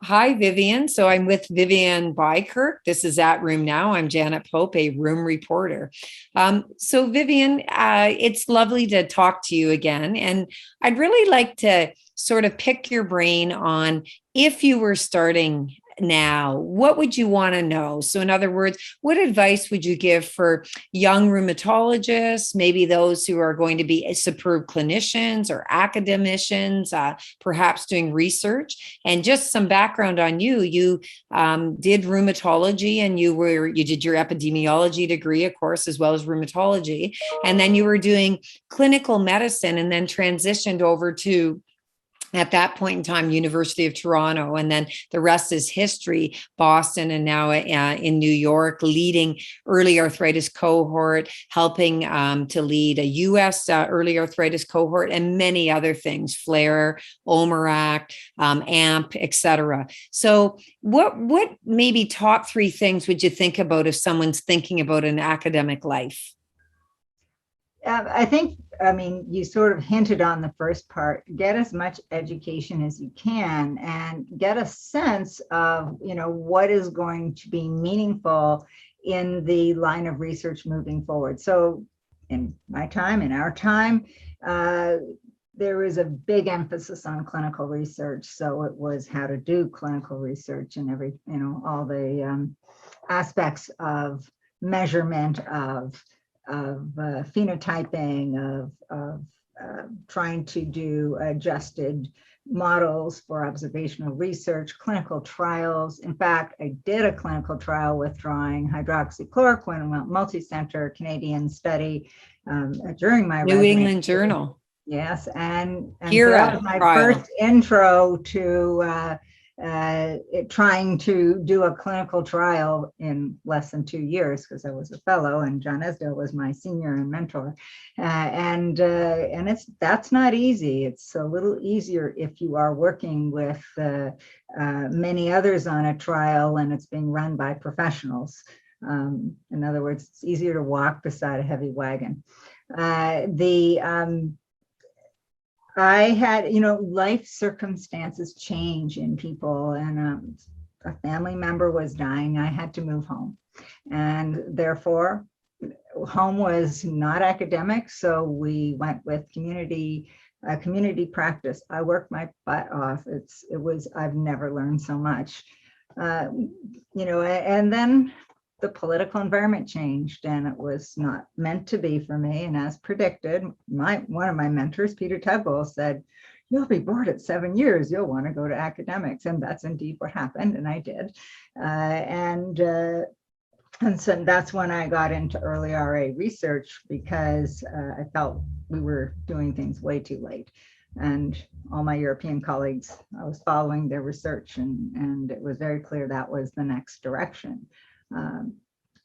Hi, Vivian. So I'm with Vivian Bykerk. This is At Room Now. I'm Janet Pope, a room reporter. Vivian, it's lovely to talk to you again. And I'd really like to sort of pick your brain on if you were starting now, what would you want to know? So, in other words, what advice would you give for young rheumatologists, maybe those who are going to be superb clinicians or academicians, perhaps doing research? And just some background on you. You did rheumatology, and you did your epidemiology degree, of course, as well as rheumatology. And then you were doing clinical medicine, and then transitioned over to, at that point in time, University of Toronto, and then the rest is history. Boston, and now in New York, leading early arthritis cohort, helping to lead a U.S. Early arthritis cohort, and many other things: Flair, OMERACT, AMP, etc. So, what maybe top three things would you think about if someone's thinking about an academic life? I mean, you sort of hinted on the first part. Get as much education as you can and get a sense of, what is going to be meaningful in the line of research moving forward. So in our time, there was a big emphasis on clinical research. So it was how to do clinical research and all the aspects of measurement of phenotyping, of trying to do adjusted models for observational research, clinical trials. In fact, I did a clinical trial withdrawing hydroxychloroquine, multi-center Canadian study during my New residency. England Journal. Yes, and so that HERA was my trial. first intro to trying to do a clinical trial in less than 2 years, because I was a fellow and John Esdale was my senior and mentor. And that's not easy. It's a little easier if you are working with many others on a trial and it's being run by professionals. In other words, it's easier to walk beside a heavy wagon. I had, life circumstances change in people, and a family member was dying. I had to move home, and therefore, home was not academic. So we went with community practice. I worked my butt off. I've never learned so much, and then the political environment changed and it was not meant to be for me. And as predicted, one of my mentors, Peter Tugwell, said, "You'll be bored at 7 years. You'll want to go to academics." And that's indeed what happened. And I did. And so that's when I got into early RA research, because I felt we were doing things way too late. And all my European colleagues, I was following their research, and it was very clear that was the next direction.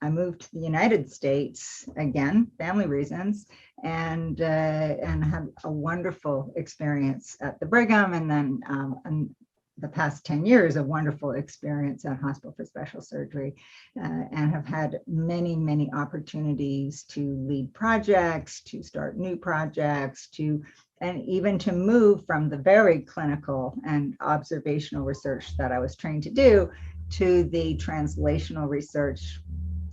I moved to the United States, again, family reasons, and had a wonderful experience at the Brigham, and then in the past 10 years, a wonderful experience at Hospital for Special Surgery, and have had many, many opportunities to lead projects, to start new projects, and even to move from the very clinical and observational research that I was trained to do to the translational research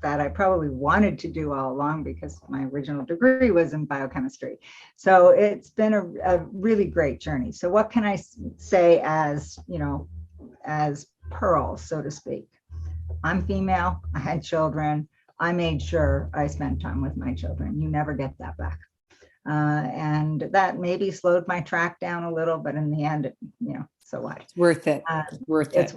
that I probably wanted to do all along, because my original degree was in biochemistry. So it's been a really great journey. So what can I say as pearls, so to speak? I'm female, I had children, I made sure I spent time with my children. You never get that back. And that maybe slowed my track down a little, but in the end, so what? It's worth it. Worth it.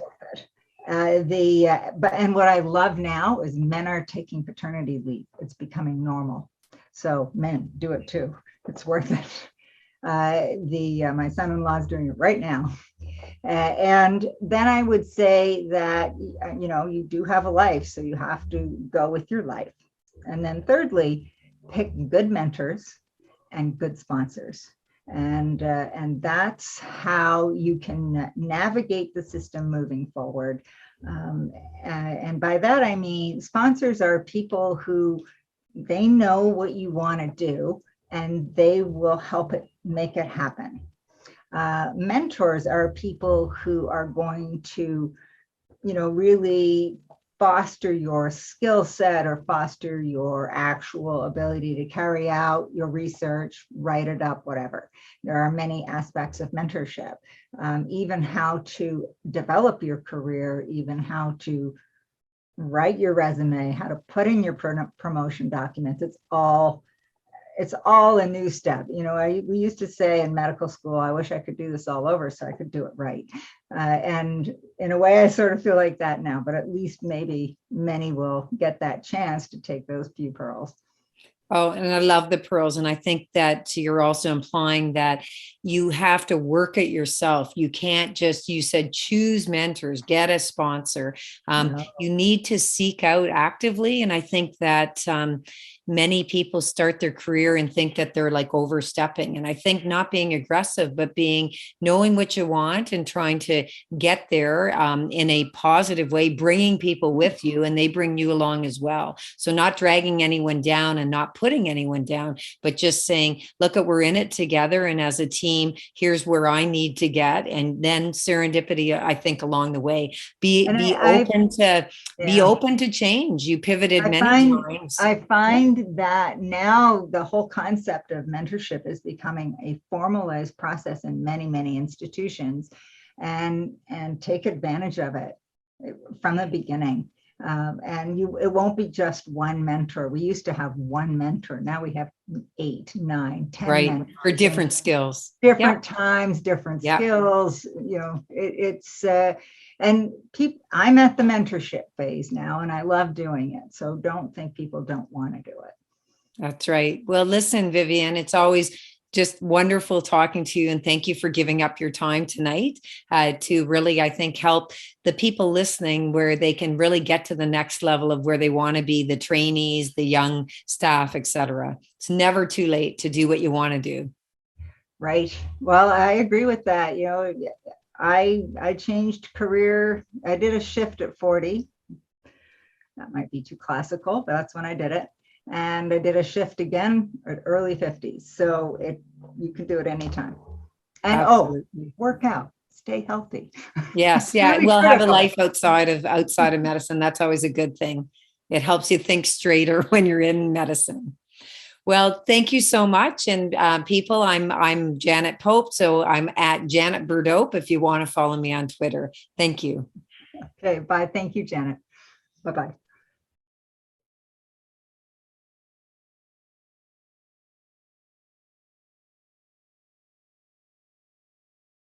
And what I love now is men are taking paternity leave. It's becoming normal. So men, do it too. It's worth it. My son-in-law is doing it right now. And then I would say that, you do have a life, so you have to go with your life. And then thirdly, pick good mentors and good sponsors. And that's how you can navigate the system moving forward. And by that, I mean, sponsors are people who they know what you want to do and they will help make it happen. Mentors are people who are going to, really foster your skill set or foster your actual ability to carry out your research, write it up, whatever. There are many aspects of mentorship, even how to develop your career, even how to write your resume, how to put in your promotion documents. It's all a new step. We used to say in medical school, I wish I could do this all over so I could do it right. And in a way, I sort of feel like that now, but at least maybe many will get that chance to take those few pearls. Oh, and I love the pearls. And I think that you're also implying that you have to work it yourself. You can't just, you said, choose mentors, get a sponsor. No. You need to seek out actively. And I think that many people start their career and think that they're like overstepping. And I think not being aggressive, but knowing what you want and trying to get there in a positive way, bringing people with you and they bring you along as well. So not dragging anyone down and not putting anyone down, but just saying, look, we're in it together. And as a team, here's where I need to get. And then serendipity, I think, along the way. Be open to change. You pivoted many times. I find that now the whole concept of mentorship is becoming a formalized process in many, many institutions, and take advantage of it from the beginning. And it won't be just one mentor. We used to have one mentor. Now we have 8, 9, 10 right, mentors for different skills, different times, different Yep. skills. And I'm at the mentorship phase now, and I love doing it. So don't think people don't want to do it. That's right. Well, listen, Vivian, it's always just wonderful talking to you. And thank you for giving up your time tonight to really, I think, help the people listening where they can really get to the next level of where they want to be, the trainees, the young staff, et cetera. It's never too late to do what you want to do. Right. Well, I agree with that. I changed career. I did a shift at 40. That might be too classical, but that's when I did it. And I did a shift again at early 50s. So you can do it anytime. And Absolutely. work out, stay healthy. Yes. Yeah. Really We'll have a critical. life outside of medicine. That's always a good thing. It helps you think straighter when you're in medicine. Well, thank you so much. And people, I'm Janet Pope. So I'm at Janet Burdope if you want to follow me on Twitter. Thank you. Okay, bye. Thank you, Janet. Bye-bye.